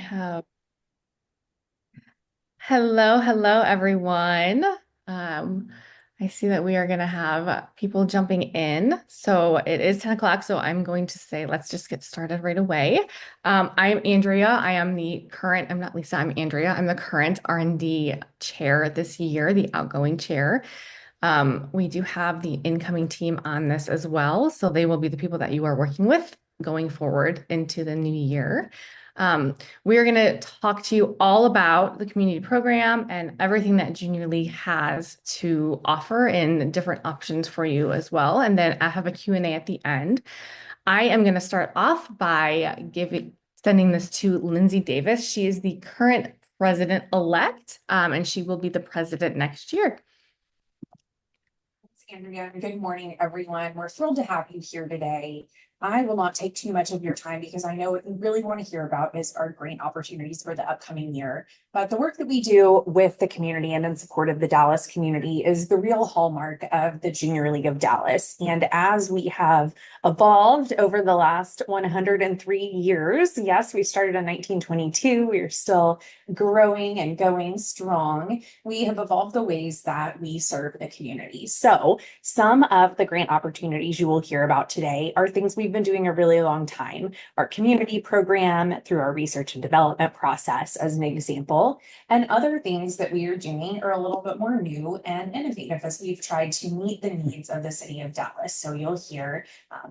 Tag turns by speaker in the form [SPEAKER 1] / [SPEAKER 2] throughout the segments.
[SPEAKER 1] have hello, everyone. Um, I see that we are going to have people jumping in. So it is 10 o'clock. So I'm going to say, let's just get started right away. I'm Andrea. I am the current, I'm not Lisa, I'm Andrea. I'm the current R&D chair this year, the outgoing chair. We do have the incoming team on this as well. So they will be the people that you are working with going forward into the new year. We are going to talk to you all about the community program and everything that Junior League has to offer and different options for you as well. And then I have a Q&A at the end. I am going to start off by sending this to Lindsay Davis. She is the current president-elect, and she will be the president next year.
[SPEAKER 2] Thanks, Andrea. Good morning, everyone. We're thrilled to have you here today. I will not take too much of your time because I know what you really want to hear about is our grant opportunities for the upcoming year. But the work that we do with the community and in support of the Dallas community is the real hallmark of the Junior League of Dallas. And as we have evolved over the last 103 years, yes, we started in 1922. We are still growing and going strong. We have evolved the ways that we serve the community. So some of the grant opportunities you will hear about today are things we've been doing a really long time. Our community program through our research and development process as an example, and other things that we are doing are a little bit more new and innovative as we've tried to meet the needs of the city of Dallas. So you'll hear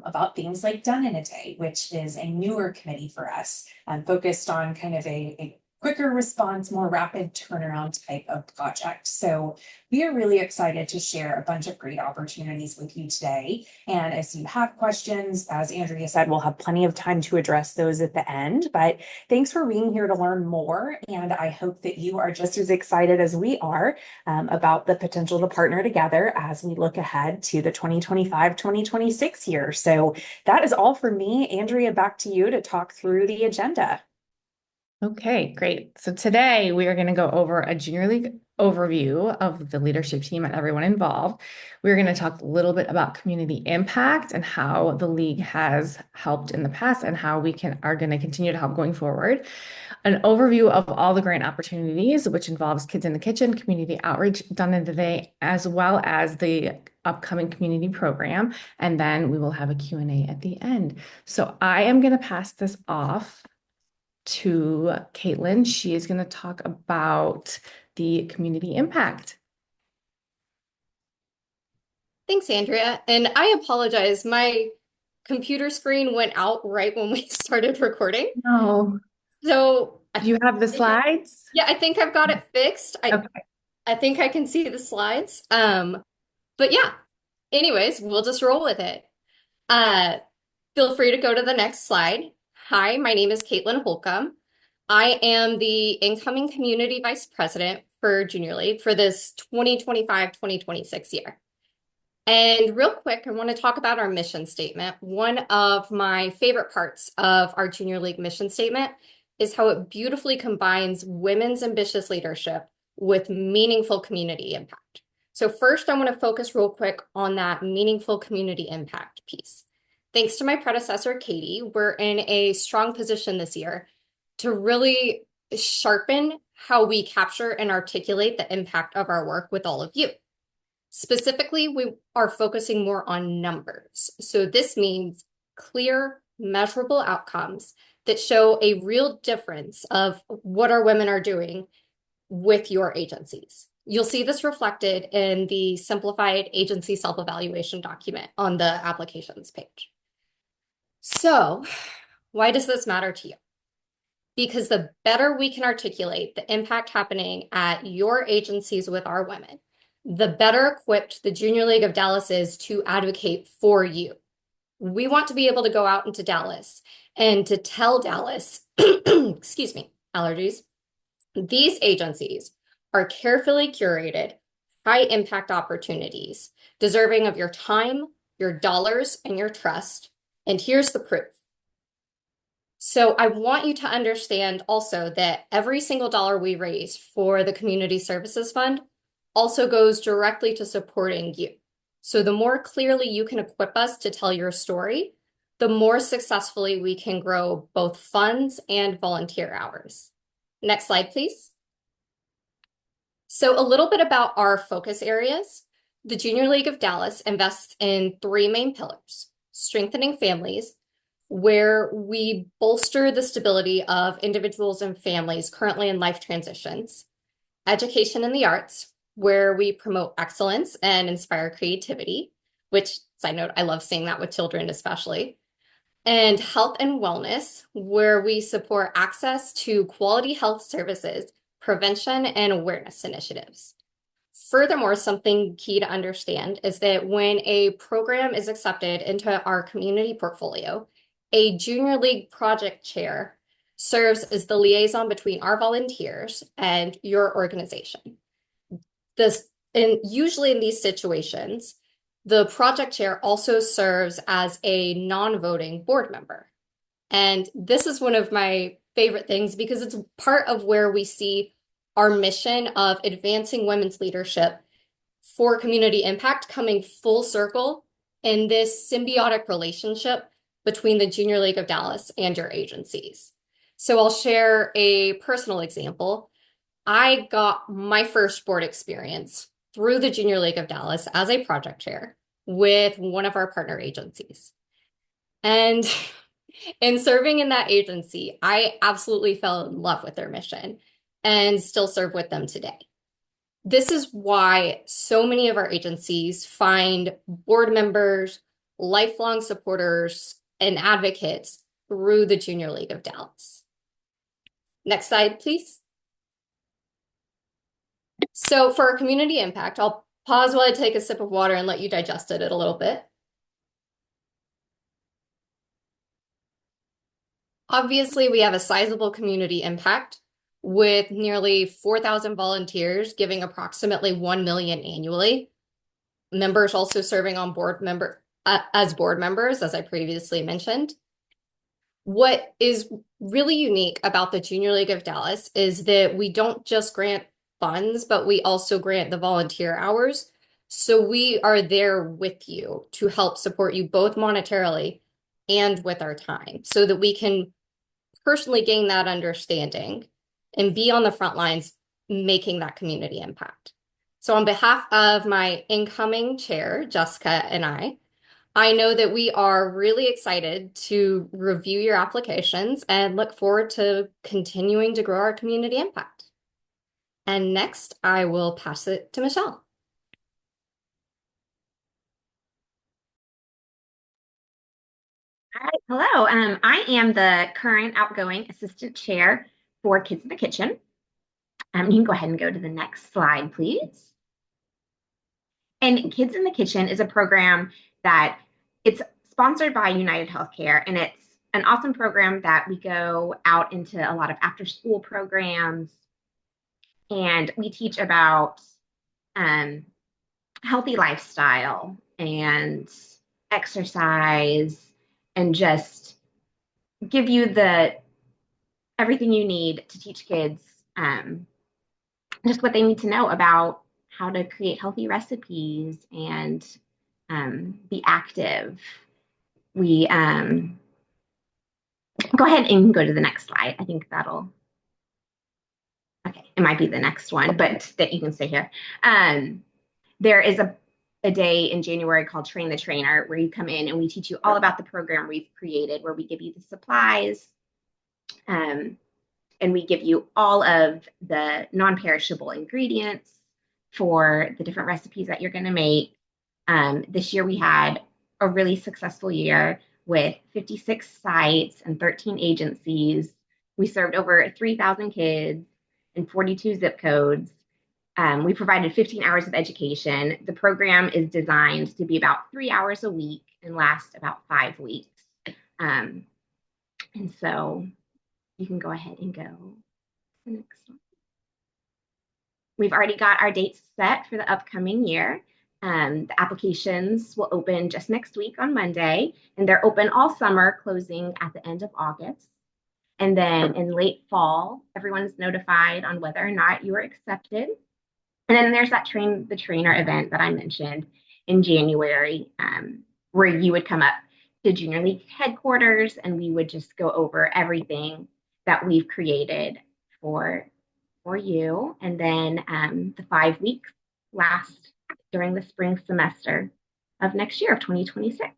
[SPEAKER 2] about things like Done in a Day, which is a newer committee for us and focused on kind of a quicker response, more rapid turnaround type of project. So we are really excited to share a bunch of great opportunities with you today. And as you have questions, as Andrea said, we'll have plenty of time to address those at the end. But thanks for being here to learn more. And I hope that you are just as excited as we are about the potential to partner together as we look ahead to the 2025-2026 year. So that is all for me. Andrea, back to you to talk through the agenda.
[SPEAKER 1] Okay, great. So today we are going to go over a Junior League overview of the leadership team and everyone involved. We're going to talk a little bit about community impact and how the league has helped in the past and how we are going to continue to help going forward. An overview of all the grant opportunities, which involves Kids in the Kitchen, community outreach done in the day, as well as the upcoming community program. And then we will have a Q&A at the end. So I am going to pass this off to Caitlin. She is going to talk about the community impact.
[SPEAKER 3] Thanks, Andrea. And I apologize. My computer screen went out right when we started recording.
[SPEAKER 1] No.
[SPEAKER 3] So
[SPEAKER 1] Do you have the slides?
[SPEAKER 3] yeah, I think I've got it fixed.
[SPEAKER 1] Okay.
[SPEAKER 3] I think I can see the slides. But yeah, anyways, we'll just roll with it. Feel free to go to the next slide. Hi, my name is Caitlin Holcomb. I am the incoming community vice president for Junior League for this 2025-2026 year. And real quick, I want to talk about our mission statement. One of my favorite parts of our Junior League mission statement is how it beautifully combines women's ambitious leadership with meaningful community impact. So first, I want to focus real quick on that meaningful community impact piece. Thanks to my predecessor, Katie, we're in a strong position this year to really sharpen how we capture and articulate the impact of our work with all of you. Specifically, we are focusing more on numbers. So this means clear, measurable outcomes that show a real difference of what our women are doing with your agencies. You'll see this reflected in the simplified agency self-evaluation document on the applications page. So why does this matter to you? Because the better we can articulate the impact happening at your agencies with our women, the better equipped the Junior League of Dallas is to advocate for you. We want to be able to go out into Dallas and to tell Dallas, excuse me, allergies, these agencies are carefully curated, high impact opportunities, deserving of your time, your dollars, and your trust. And here's the proof. So I want you to understand also that every single dollar we raise for the Community Services Fund also goes directly to supporting you. So the more clearly you can equip us to tell your story, the more successfully we can grow both funds and volunteer hours. Next slide, please. So a little bit about our focus areas. The Junior League of Dallas invests in three main pillars: strengthening families, where we bolster the stability of individuals and families currently in life transitions; education in the arts, where we promote excellence and inspire creativity, which, side note, I love seeing that with children especially; and health and wellness, where we support access to quality health services, prevention, and awareness initiatives. Furthermore, something key to understand is that when a program is accepted into our community portfolio, a Junior League project chair serves as the liaison between our volunteers and your organization. And usually in these situations, the project chair also serves as a non-voting board member. And this is one of my favorite things because it's part of where we see our mission of advancing women's leadership for community impact coming full circle in this symbiotic relationship between the Junior League of Dallas and your agencies. So I'll share a personal example. I got my first board experience through the Junior League of Dallas as a project chair with one of our partner agencies. And in serving in that agency, I absolutely fell in love with their mission and still serve with them today. This is why so many of our agencies find board members, lifelong supporters, and advocates through the Junior League of Dallas. Next slide, please. So for our community impact, I'll pause while I take a sip of water and let you digest it a little bit. Obviously, we have a sizable community impact with nearly 4,000 volunteers giving approximately 1 million annually. Members also serving on as board members, as I previously mentioned. What is really unique about the Junior League of Dallas is that we don't just grant funds, but we also grant the volunteer hours. So we are there with you to help support you both monetarily and with our time so that we can personally gain that understanding and be on the front lines making that community impact. So on behalf of my incoming chair, Jessica, and I know that we are really excited to review your applications and look forward to continuing to grow our community impact. And next, I will pass it to Michelle.
[SPEAKER 4] All right, hello. I am the current outgoing assistant chair for Kids in the Kitchen. You can go ahead and go to the next slide, please. And Kids in the Kitchen is a program that it's sponsored by United Healthcare, and it's an awesome program that we go out into a lot of after-school programs, and we teach about healthy lifestyle and exercise and just give you everything you need to teach kids just what they need to know about how to create healthy recipes and be active. We go ahead and go to the next slide. I think okay, it might be the next one, but that you can stay here. There is a day in January called Train the Trainer, where you come in and we teach you all about the program we've created, where we give you the supplies, and we give you all of the non-perishable ingredients for the different recipes that you're going to make. This year we had a really successful year with 56 sites and 13 agencies. We served over 3,000 kids in 42 zip codes. We provided 15 hours of education. The program is designed to be about 3 hours a week and last about 5 weeks. And so you can go ahead and go to the next one. We've already got our dates set for the upcoming year. The applications will open just next week on Monday, and they're open all summer, closing at the end of August. And then in late fall, everyone's notified on whether or not you are accepted. And then there's that Train the Trainer event that I mentioned in January, where you would come up to Junior League headquarters, and we would just go over everything that we've created for you. And then the 5 weeks last during the spring semester of next year of 2026.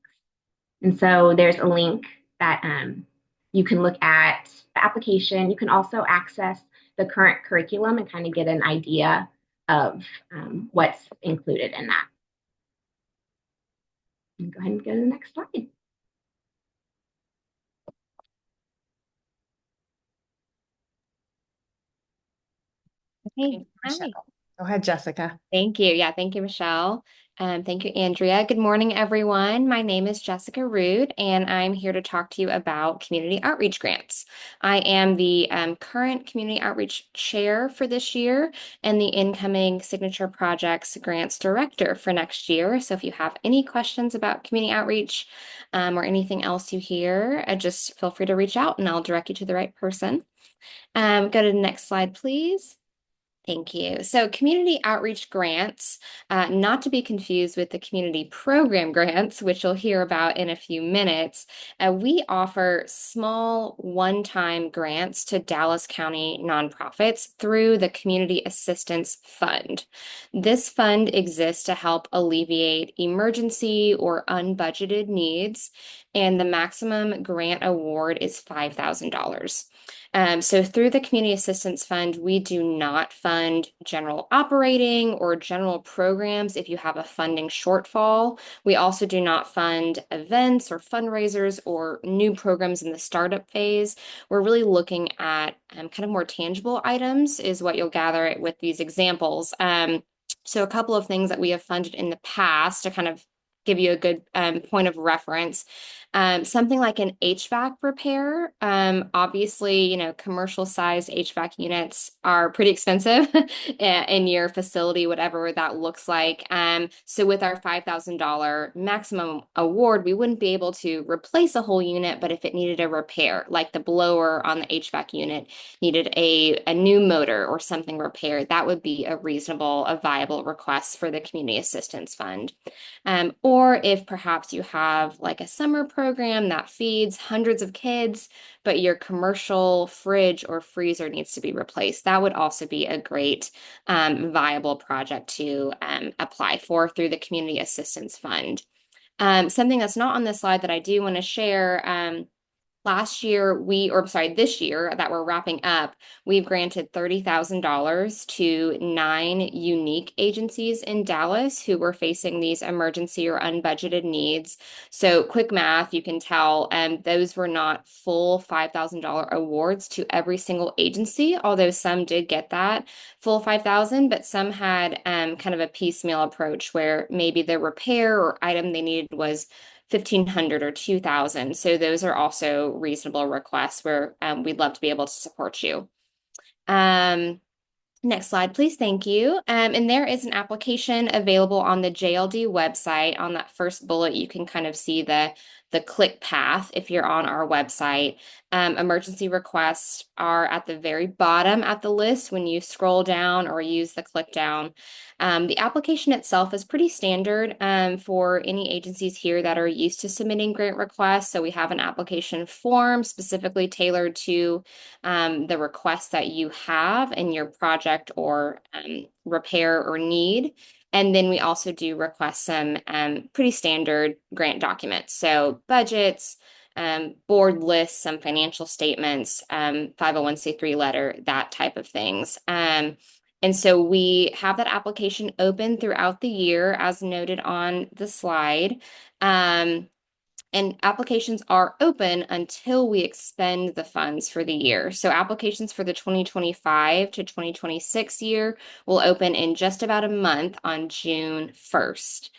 [SPEAKER 4] And so there's a link that you can look at the application. You can also access the current curriculum and kind of get an idea of what's included in that. And go ahead and go to the next slide.
[SPEAKER 3] Okay. Hi.
[SPEAKER 1] Michelle. Go ahead, Jessica.
[SPEAKER 3] Thank you. Yeah, thank you, Michelle. Thank you, Andrea. Good morning, everyone. My name is Jessica Rude, and I'm here to talk to you about community outreach grants. I am the current community outreach chair for this year and the incoming signature projects grants director for next year. So if you have any questions about community outreach or anything else you hear, just feel free to reach out and I'll direct you to the right person. Go to the next slide, please. Thank you. So community outreach grants, not to be confused with the community program grants, which you'll hear about in a few minutes, we offer small one-time grants to Dallas County nonprofits through the Community Assistance Fund. This fund exists to help alleviate emergency or unbudgeted needs, and the maximum grant award is $5,000. So through the Community Assistance Fund, we do not fund general operating or general programs if you have a funding shortfall. We also do not fund events or fundraisers or new programs in the startup phase. We're really looking at kind of more tangible items is what you'll gather with these examples. So a couple of things that we have funded in the past to kind of give you a good point of reference. Something like an HVAC repair. Obviously, commercial sized HVAC units are pretty expensive in your facility, whatever that looks like. So with our $5,000 maximum award, we wouldn't be able to replace a whole unit, but if it needed a repair, like the blower on the HVAC unit needed a new motor or something repaired, that would be a viable request for the Community Assistance Fund. Or if perhaps you have like a summer program that feeds hundreds of kids, but your commercial fridge or freezer needs to be replaced, that would also be a great viable project to apply for through the Community Assistance Fund. Something that's not on this slide that I do want to share, this year that we're wrapping up, we've granted $30,000 to 9 unique agencies in Dallas who were facing these emergency or unbudgeted needs. So quick math, you can tell those were not full $5,000 awards to every single agency, although some did get that full $5,000, but some had kind of a piecemeal approach where maybe the repair or item they needed was $1,500 or $2,000. So those are also reasonable requests where we'd love to be able to support you. Next slide, please. Thank you. And there is an application available on the JLD website. On that first bullet, you can kind of see the click path if you're on our website. Emergency requests are at the very bottom at the list when you scroll down or use the click down. The application itself is pretty standard for any agencies here that are used to submitting grant requests. So we have an application form specifically tailored to the requests that you have in your project or repair or need. And then we also do request some pretty standard grant documents. So budgets, board lists, some financial statements, 501c3 letter, that type of things. And so we have that application open throughout the year, as noted on the slide. And applications are open until we expend the funds for the year. So applications for the 2025 to 2026 year will open in just about a month on June 1st.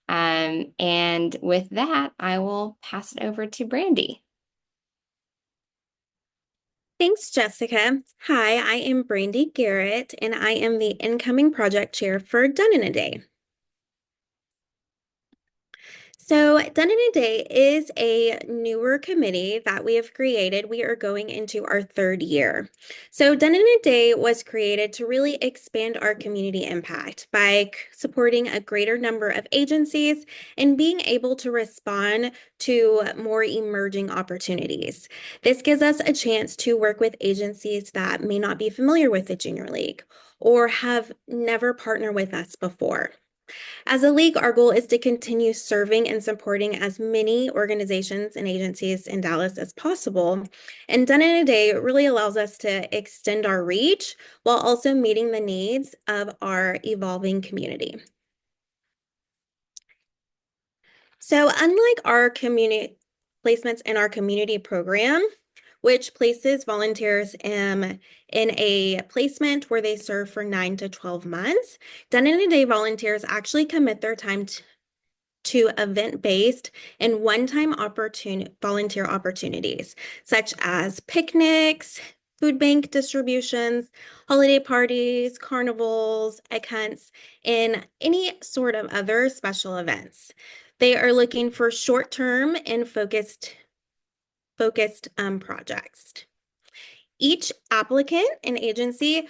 [SPEAKER 3] And with that, I will pass it over to Brandy.
[SPEAKER 5] Thanks, Jessica. Hi, I am Brandy Garrett, and I am the incoming project chair for Done in a Day. So, Done in a Day is a newer committee that we have created. We are going into our third year. So, Done in a Day was created to really expand our community impact by supporting a greater number of agencies and being able to respond to more emerging opportunities. This gives us a chance to work with agencies that may not be familiar with the Junior League or have never partnered with us before. As a league, our goal is to continue serving and supporting as many organizations and agencies in Dallas as possible. And Done in a Day really allows us to extend our reach while also meeting the needs of our evolving community. So, unlike our community placements in our community program, which places volunteers in a placement where they serve for 9 to 12 months, Done in a Day volunteers actually commit their time to event-based and one-time volunteer opportunities, such as picnics, food bank distributions, holiday parties, carnivals, egg hunts, and any sort of other special events. They are looking for short-term and focused projects. Each applicant and agency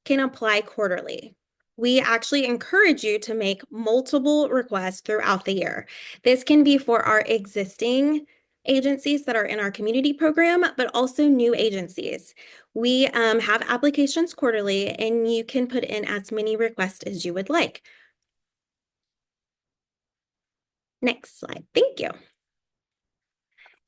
[SPEAKER 5] can apply quarterly. We actually encourage you to make multiple requests throughout the year. This can be for our existing agencies that are in our community program, but also new agencies. We have applications quarterly, and you can put in as many requests as you would like. Next slide. Thank you.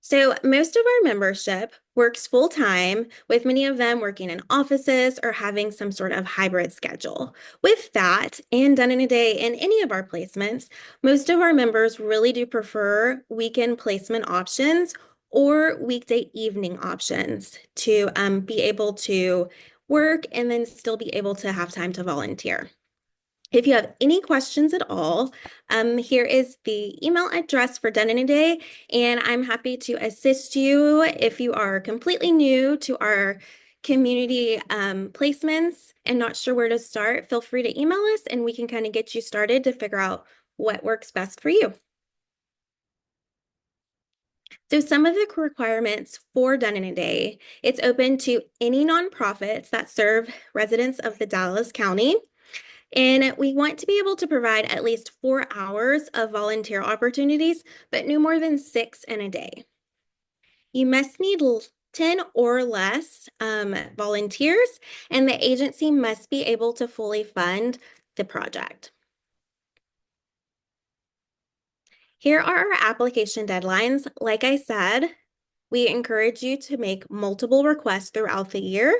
[SPEAKER 5] So most of our membership works full-time, with many of them working in offices or having some sort of hybrid schedule. With that, and Done in a Day in any of our placements, most of our members really do prefer weekend placement options or weekday evening options to be able to work and then still be able to have time to volunteer. If you have any questions at all, here is the email address for Done in a Day, and I'm happy to assist you if you are completely new to our community placements and not sure where to start. Feel free to email us, and we can kind of get you started to figure out what works best for you. So some of the requirements for Done in a Day, it's open to any nonprofits that serve residents of the Dallas County. And we want to be able to provide at least 4 hours of volunteer opportunities, but no more than 6 in a day. You must need 10 or less volunteers, and the agency must be able to fully fund the project. Here are our application deadlines. Like I said, we encourage you to make multiple requests throughout the year.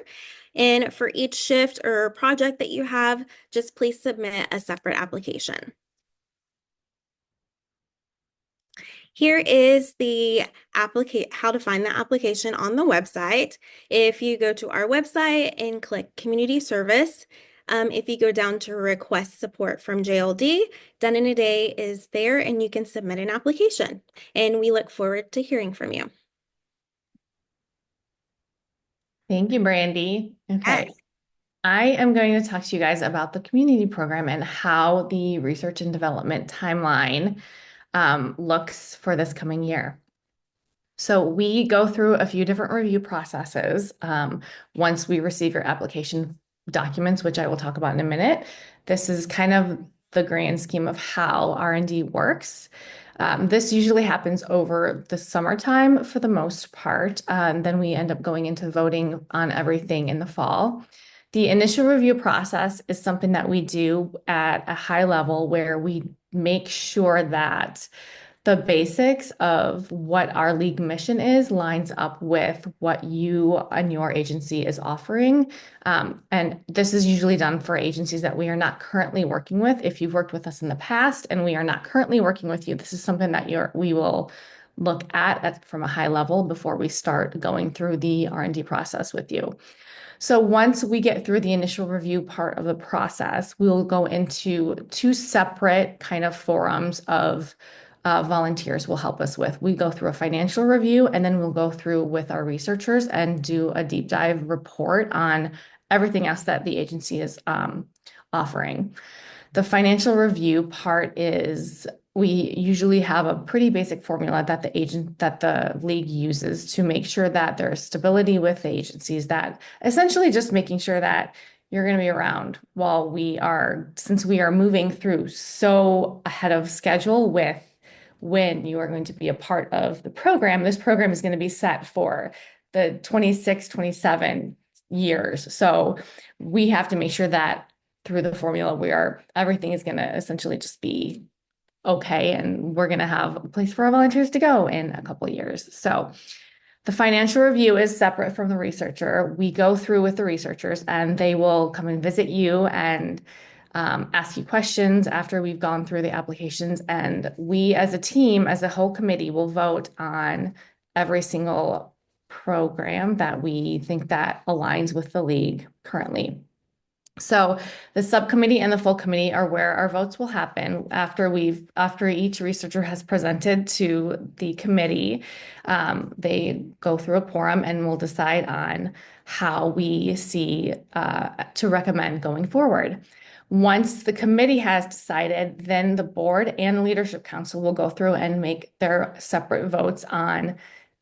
[SPEAKER 5] And for each shift or project that you have, just please submit a separate application. Here is the how to find the application on the website. If you go to our website and click Community Service, if you go down to Request Support from JLD, Done in a Day is there and you can submit an application. And we look forward to hearing from you.
[SPEAKER 1] Thank you, Brandy. Okay.
[SPEAKER 5] Yes.
[SPEAKER 1] I am going to talk to you guys about the community program and how the research and development timeline looks for this coming year. So we go through a few different review processes. Once we receive your application documents, which I will talk about in a minute, this is kind of the grand scheme of how R&D works. This usually happens over the summertime for the most part. Then we end up going into voting on everything in the fall. The initial review process is something that we do at a high level where we make sure that the basics of what our league mission is lines up with what you and your agency is offering. And this is usually done for agencies that we are not currently working with. If you've worked with us in the past and we are not currently working with you, this is something that we will look at from a high level before we start going through the R&D process with you. So once we get through the initial review part of the process, we'll go into 2 separate kind of forums of volunteers will help us with. We go through a financial review, and then we'll go through with our researchers and do a deep dive report on everything else that the agency is offering. The financial review part is we usually have a pretty basic formula that the league uses to make sure that there's stability with the agencies, that essentially just making sure that you're going to be around while since we are moving through so ahead of schedule with when you are going to be a part of the program. This program is going to be set for the 26, 27 years. So we have to make sure that through the formula, everything is going to essentially just be okay, and we're going to have a place for our volunteers to go in a couple of years. So the financial review is separate from the researcher. We go through with the researchers, and they will come and visit you and ask you questions after we've gone through the applications. And we, as a team, as a whole committee, will vote on every single program that we think that aligns with the league currently. So the subcommittee and the full committee are where our votes will happen after each researcher has presented to the committee. They go through a quorum and we'll decide on how we see to recommend going forward. Once the committee has decided, then the board and leadership council will go through and make their separate votes on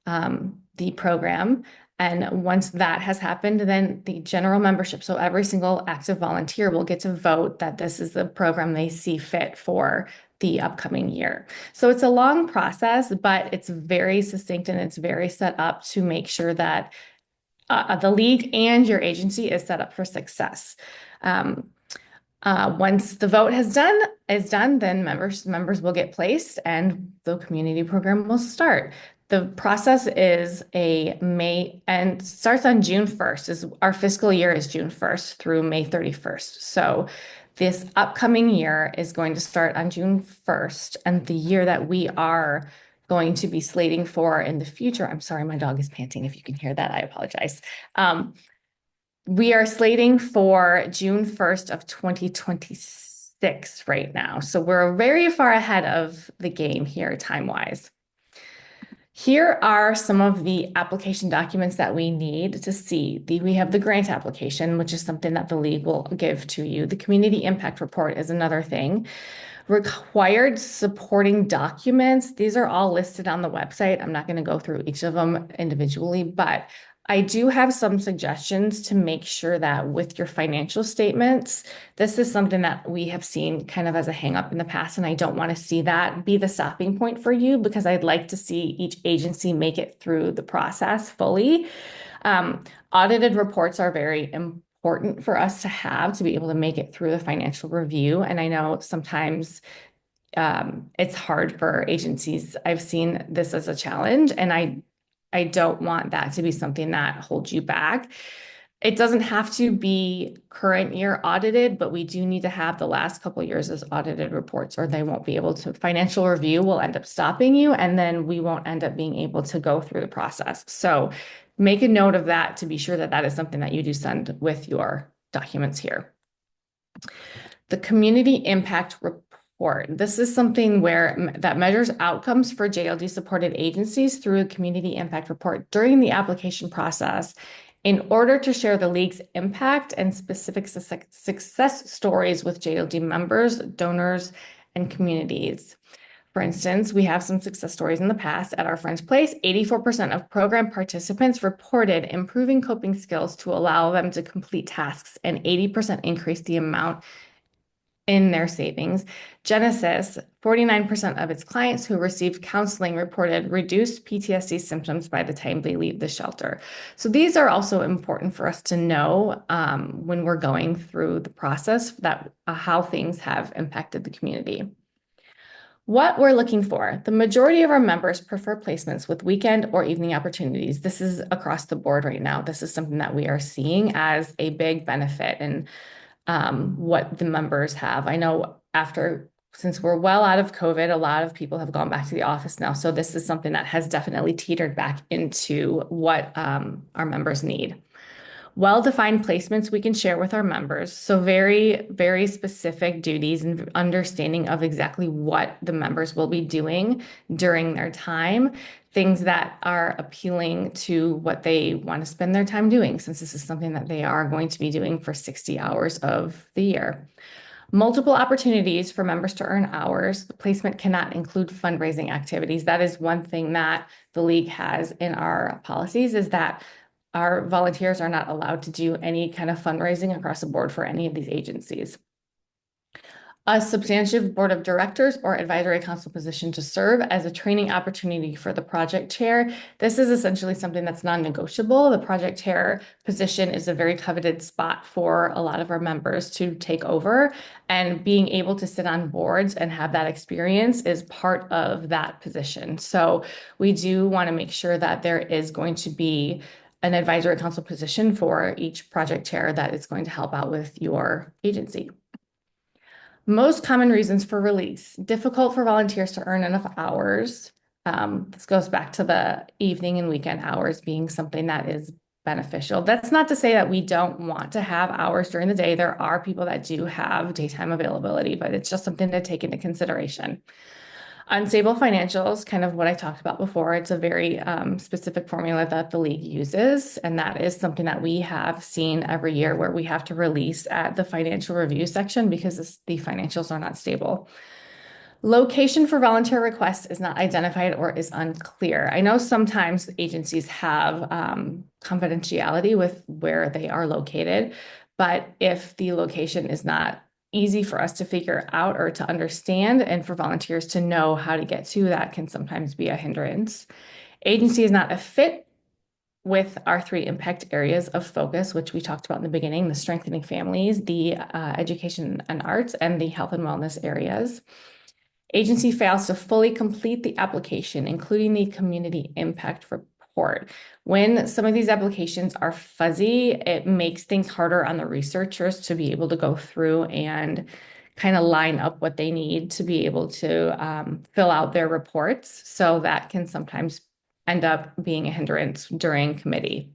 [SPEAKER 1] the program. And once that has happened, then the general membership, so every single active volunteer will get to vote that this is the program they see fit for the upcoming year. So it's a long process, but it's very succinct and it's very set up to make sure that the league and your agency is set up for success. Once the vote is done, then members will get placed and the community program will start. The process is and starts on June 1st. Our fiscal year is June 1st through May 31st. So this upcoming year is going to start on June 1st, and the year that we are going to be slating for in the future. I'm sorry, my dog is panting. If you can hear that, I apologize. We are slating for June 1st of 2026 right now. So we're very far ahead of the game here time-wise. Here are some of the application documents that we need to see. We have the grant application, which is something that the league will give to you. The community impact report is another thing. Required supporting documents. These are all listed on the website. I'm not going to go through each of them individually, but I do have some suggestions to make sure that with your financial statements, this is something that we have seen kind of as a hang up in the past, and I don't want to see that be the stopping point for you because I'd like to see each agency make it through the process fully. Audited reports are very important for us to have to be able to make it through the financial review, and I know sometimes it's hard for agencies. I've seen this as a challenge, and I don't want that to be something that holds you back. It doesn't have to be current year audited, but we do need to have the last couple of years as audited reports, or they won't be able to. Financial review will end up stopping you, and then we won't end up being able to go through the process. So make a note of that to be sure that that is something that you do send with your documents here. The community impact report. This is something that measures outcomes for JLD supported agencies through a community impact report during the application process in order to share the league's impact and specific success stories with JLD members, donors, and communities. For instance, we have some success stories in the past. At our Friends Place, 84% of program participants reported improving coping skills to allow them to complete tasks, and 80% increased the amount in their savings. Genesis, 49% of its clients who received counseling reported reduced PTSD symptoms by the time they leave the shelter. So these are also important for us to know when we're going through the process that how things have impacted the community. What we're looking for, the majority of our members prefer placements with weekend or evening opportunities. This is across the board right now. This is something that we are seeing as a big benefit and what the members have. I know since we're well out of COVID, a lot of people have gone back to the office now. So this is something that has definitely teetered back into what our members need. Well-defined placements we can share with our members. So very, very specific duties and understanding of exactly what the members will be doing during their time, things that are appealing to what they want to spend their time doing, since this is something that they are going to be doing for 60 hours of the year. Multiple opportunities for members to earn hours. The placement cannot include fundraising activities. That is one thing that the league has in our policies, is that our volunteers are not allowed to do any kind of fundraising across the board for any of these agencies. A substantive board of directors or advisory council position to serve as a training opportunity for the project chair. This is essentially something that's non-negotiable. The project chair position is a very coveted spot for a lot of our members to take over, and being able to sit on boards and have that experience is part of that position. So we do want to make sure that there is going to be an advisory council position for each project chair that is going to help out with your agency. Most common reasons for release: difficult for volunteers to earn enough hours. This goes back to the evening and weekend hours being something that is beneficial. That's not to say that we don't want to have hours during the day. There are people that do have daytime availability, but it's just something to take into consideration. Unstable financials, kind of what I talked about before. It's a very specific formula that the league uses, and that is something that we have seen every year where we have to release at the financial review section because the financials are not stable. Location for volunteer requests is not identified or is unclear. I know sometimes agencies have confidentiality with where they are located, but if the location is not easy for us to figure out or to understand, and for volunteers to know how to get to, that can sometimes be a hindrance. Agency is not a fit with our 3 impact areas of focus, which we talked about in the beginning: the strengthening families, the education and arts, and the health and wellness areas. Agency fails to fully complete the application, including the community impact report. When some of these applications are fuzzy, it makes things harder on the researchers to be able to go through and kind of line up what they need to be able to fill out their reports. So that can sometimes end up being a hindrance during committee.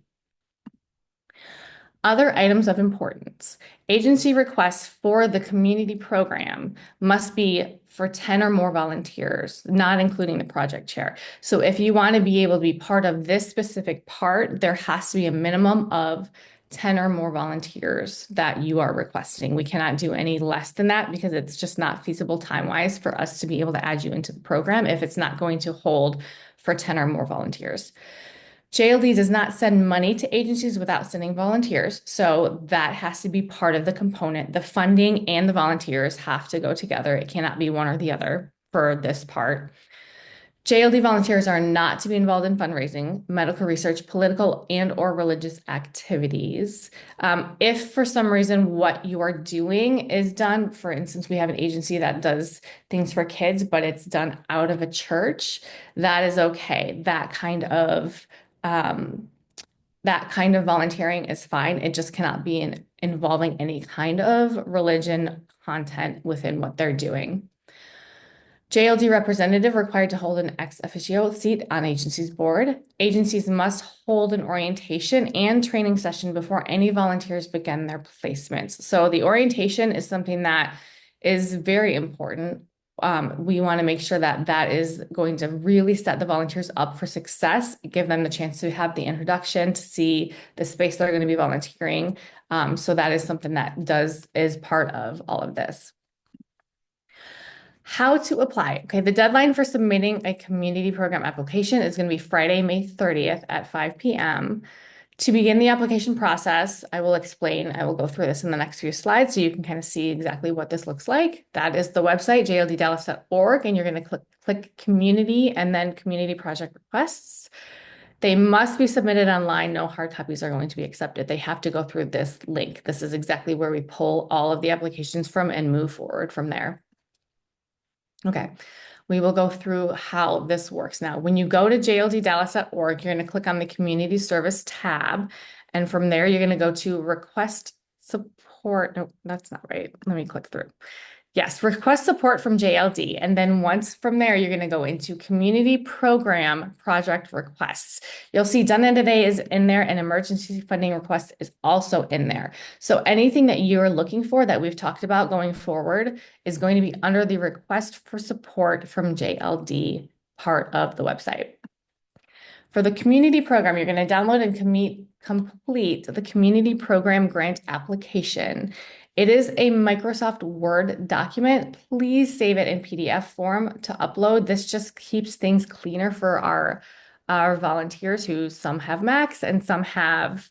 [SPEAKER 1] Other items of importance: agency requests for the community program must be for 10 or more volunteers, not including the project chair. So if you want to be able to be part of this specific part, there has to be a minimum of 10 or more volunteers that you are requesting. We cannot do any less than that because it's just not feasible time-wise for us to be able to add you into the program if it's not going to hold for 10 or more volunteers. JLD does not send money to agencies without sending volunteers, so that has to be part of the component. The funding and the volunteers have to go together. It cannot be one or the other for this part. JLD volunteers are not to be involved in fundraising, medical research, political and or religious activities. If for some reason what you are doing is done, for instance, we have an agency that does things for kids, but it's done out of a church, that is okay. That kind of volunteering is fine. It just cannot be involving any kind of religion content within what they're doing. JLD representative required to hold an ex officio seat on agency's board. Agencies must hold an orientation and training session before any volunteers begin their placements. So the orientation is something that is very important. We want to make sure that that is going to really set the volunteers up for success, give them the chance to have the introduction, to see the space they're going to be volunteering. So that is something that is part of all of this. How to apply. Okay, the deadline for submitting a community program application is going to be Friday, May 30th at 5 p.m. To begin the application process, I will go through this in the next few slides so you can kind of see exactly what this looks like. That is the website, jlddallas.org, and you're going to click community and then community project requests. They must be submitted online. No hard copies are going to be accepted. They have to go through this link. This is exactly where we pull all of the applications from and move forward from there. Okay, we will go through how this works now. When you go to jlddallas.org, you're going to click on the Community Service tab, and from there, you're going to go to Request Support. No, that's not right. Let me click through. Yes, request support from JLD. And then once from there, you're going to go into community program project requests. You'll see done in today is in there, and emergency funding request is also in there. So anything that you're looking for that we've talked about going forward is going to be under the request for support from JLD part of the website. For the community program, you're going to download and complete the community program grant application. It is a Microsoft Word document. Please save it in PDF form to upload. This just keeps things cleaner for our volunteers who some have Macs and some have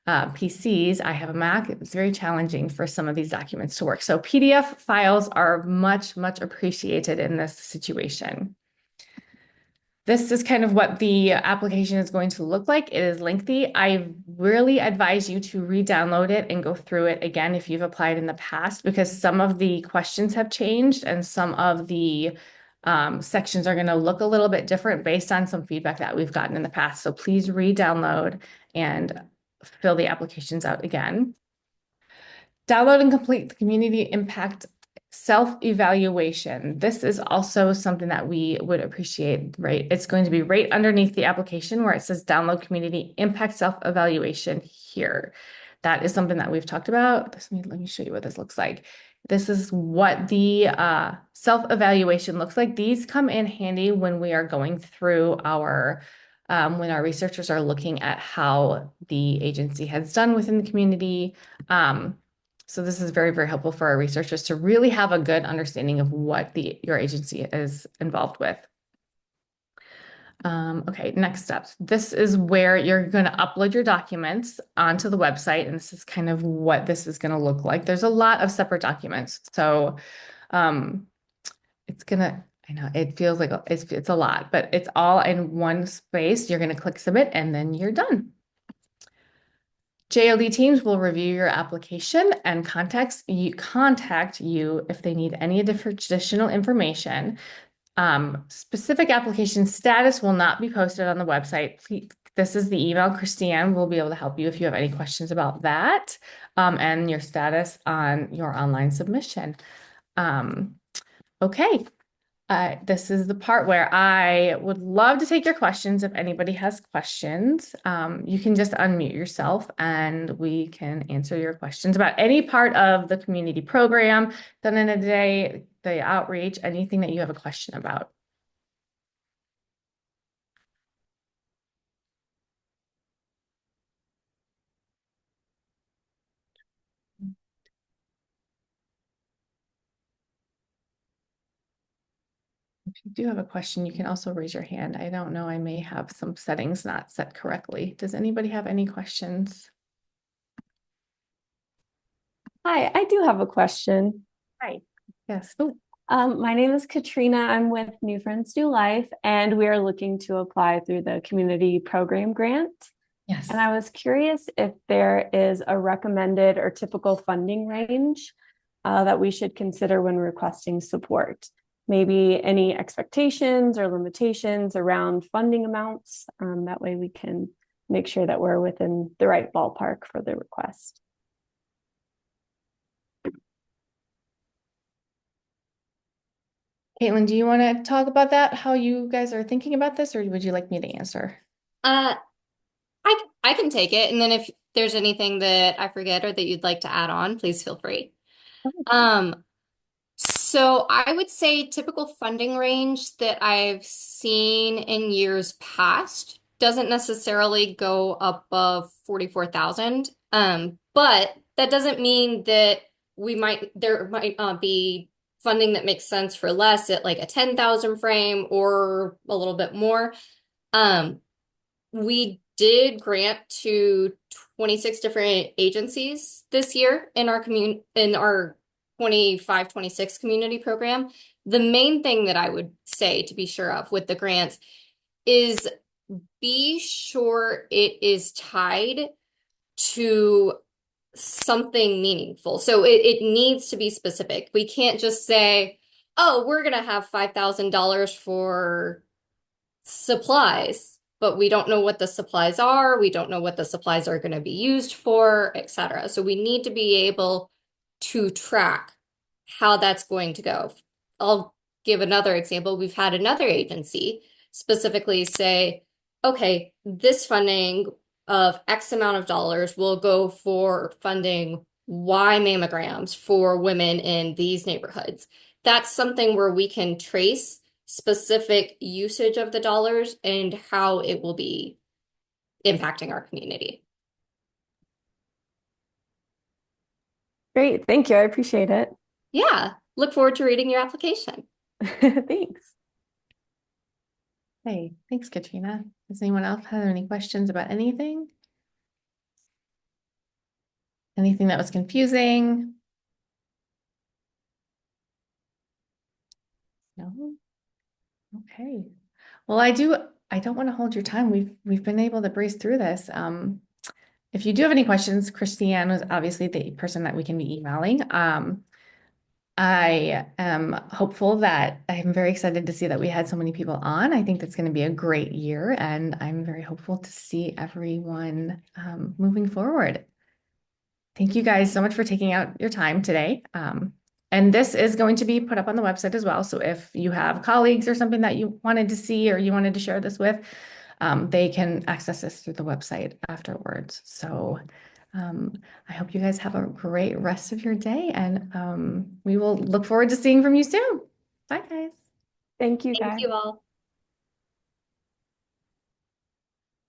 [SPEAKER 1] PCs. I have a Mac. It's very challenging for some of these documents to work. So PDF files are much, much appreciated in this situation. This is kind of what the application is going to look like. It is lengthy. I really advise you to re-download it and go through it again if you've applied in the past, because some of the questions have changed and some of the sections are going to look a little bit different based on some feedback that we've gotten in the past. So please re-download and fill the applications out again. Download and complete the community impact self-evaluation. This is also something that we would appreciate, right? It's going to be right underneath the application where it says download community impact self-evaluation here. That is something that we've talked about. Let me show you what this looks like. This is what the self-evaluation looks like. These come in handy when we are going through our when our researchers are looking at how the agency has done within the community. So this is very, very helpful for our researchers to really have a good understanding of what your agency is involved with. Okay, next steps. This is where you're going to upload your documents onto the website, and this is kind of what this is going to look like. There's a lot of separate documents, so it's gonna, I know it feels like it's a lot, but it's all in one space. You're going to click submit, and then you're done. JLD teams will review your application and contact you if they need any additional information. Specific application status will not be posted on the website. This is the email. Christiane will be able to help you if you have any questions about that and your status on your online submission. Okay. This is the part where I would love to take your questions. If anybody has questions, you can just unmute yourself and we can answer your questions about any part of the community program done in a day, the outreach, anything that you have a question about. If you do have a question, you can also raise your hand. I don't know, I may have some settings not set correctly. Does anybody have any questions?
[SPEAKER 6] Hi, I do have a question.
[SPEAKER 1] Hi. Yes. Oh,
[SPEAKER 6] My name is Katrina. I'm with New Friends New Life, and we are looking to apply through the community program grant.
[SPEAKER 1] yes.
[SPEAKER 6] And I was curious if there is a recommended or typical funding range that we should consider when requesting support. Maybe any expectations or limitations around funding amounts. That way we can make sure that we're within the right ballpark for the request.
[SPEAKER 1] Caitlin, do you want to talk about that? How you guys are thinking about this, or would you like me to answer?
[SPEAKER 3] I can take it, and then if there's anything that I forget or that you'd like to add on, please feel free. So I would say typical funding range that I've seen in years past doesn't necessarily go above 44,000. But that doesn't mean that there might not be funding that makes sense for less at like a 10,000 frame or a little bit more. We did grant to 26 different agencies this year in our 25-26 community program. The main thing that I would say to be sure of with the grants is be sure it is tied to something meaningful. So it needs to be specific. We can't just say, oh, we're going to have $5,000 for supplies, but we don't know what the supplies are. We don't know what the supplies are going to be used for, etc. So we need to be able to track how that's going to go. I'll give another example. We've had another agency specifically say, okay, this funding of X amount of dollars will go for funding Y mammograms for women in these neighborhoods. That's something where we can trace specific usage of the dollars and how it will be impacting our community.
[SPEAKER 6] Great. Thank you. I appreciate it.
[SPEAKER 3] Yeah, look forward to reading your application.
[SPEAKER 6] Thanks.
[SPEAKER 1] Hey, thanks, Katrina. Does anyone else have any questions about anything? Anything that was confusing? No? Okay. Well, I don't want to hold your time. We've been able to breeze through this. If you do have any questions, Christiane was obviously the person that we can be emailing. I am hopeful that I'm very excited to see that we had so many people on. I think that's going to be a great year, and I'm very hopeful to see everyone moving forward. Thank you guys so much for taking out your time today. And this is going to be put up on the website as well. So if you have colleagues or something that you wanted to see or you wanted to share this with, they can access this through the website afterwards. So I hope you guys have a great rest of your day, and we will look forward to seeing from you soon. Bye, guys.
[SPEAKER 6] Thank you,
[SPEAKER 3] Thank
[SPEAKER 6] guys.
[SPEAKER 3] you all.